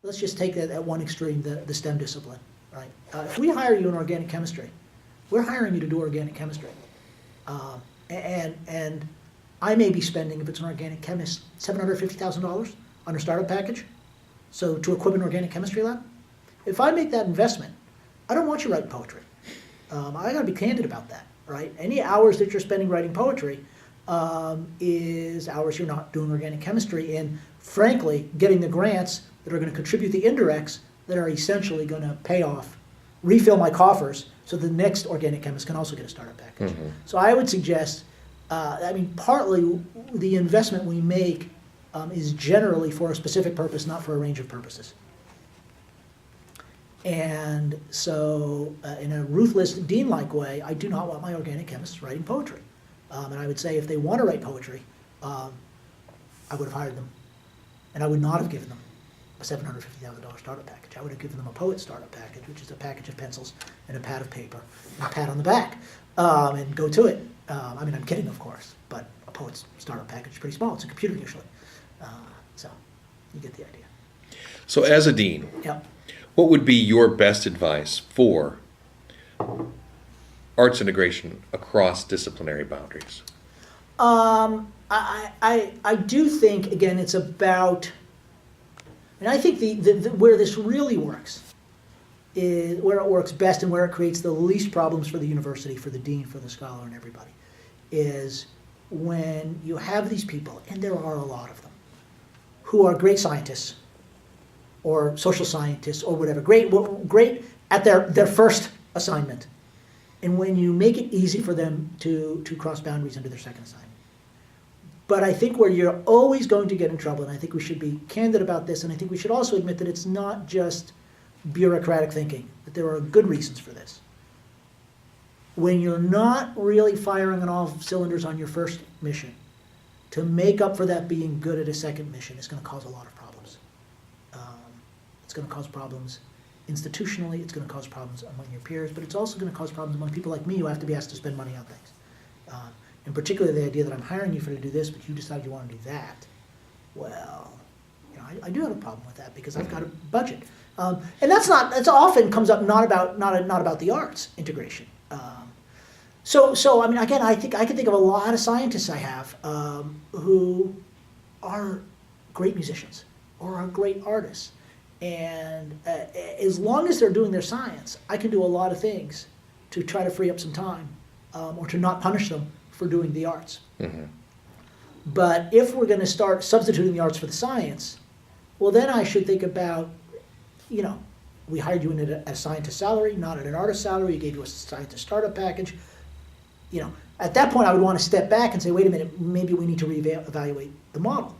let's just take that at one extreme, the STEM discipline, right? If we hire you in organic chemistry, we're hiring you to do organic chemistry. And I may be spending, if it's an organic chemist, $750,000 on a startup package, so to equip an organic chemistry lab. If I make that investment, I don't want you writing poetry. I gotta be candid about that, right? Any hours that you're spending writing poetry is hours you're not doing organic chemistry, and frankly, getting the grants that are gonna contribute the indirects that are essentially gonna pay off, refill my coffers, so the next organic chemist can also get a startup package. Mm-hmm. So I would suggest, partly the investment we make is generally for a specific purpose, not for a range of purposes. And so, in a ruthless, dean-like way, I do not want my organic chemists writing poetry. And I would say if they want to write poetry, I would have hired them. And I would not have given them a $750,000 startup package. I would have given them a poet startup package, which is a package of pencils and a pad of paper and a pat on the back, and go to it. I'm kidding, of course, but a poet's startup package is pretty small. It's a computer usually. So you get the idea. So as a dean, Yep. what would be your best advice for arts integration across disciplinary boundaries? I do think, again, it's about, and I think the where this really works is where it works best and where it creates the least problems for the university, for the dean, for the scholar, and everybody, is when you have these people, and there are a lot of them, who are great scientists or social scientists or whatever, great at their first assignment. And when you make it easy for them to cross boundaries into their second assignment. But I think where you're always going to get in trouble, and I think we should be candid about this, and I think we should also admit that it's not just bureaucratic thinking, that there are good reasons for this. When you're not really firing on all cylinders on your first mission, to make up for that being good at a second mission is going to cause a lot of problems. It's going to cause problems institutionally, it's going to cause problems among your peers, but it's also going to cause problems among people like me who have to be asked to spend money on things. And particularly the idea that I'm hiring you to do this, but you decide you want to do that. Well, I do have a problem with that because I've got a budget, and that's often comes up not about the arts integration. Again, I think I can think of a lot of scientists I have who are great musicians or are great artists. And as long as they're doing their science, I can do a lot of things to try to free up some time or to not punish them for doing the arts. Mm-hmm. But if we're going to start substituting the arts for the science, well, then I should think about, we hired you at a scientist salary, not at an artist salary. We gave you a scientist startup package. At that point, I would want to step back and say, wait a minute, maybe we need to reevaluate the model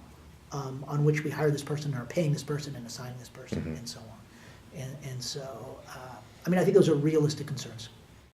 on which we hire this person, or are paying this person and assigning this person, mm-hmm. and so on. And so, I think those are realistic concerns.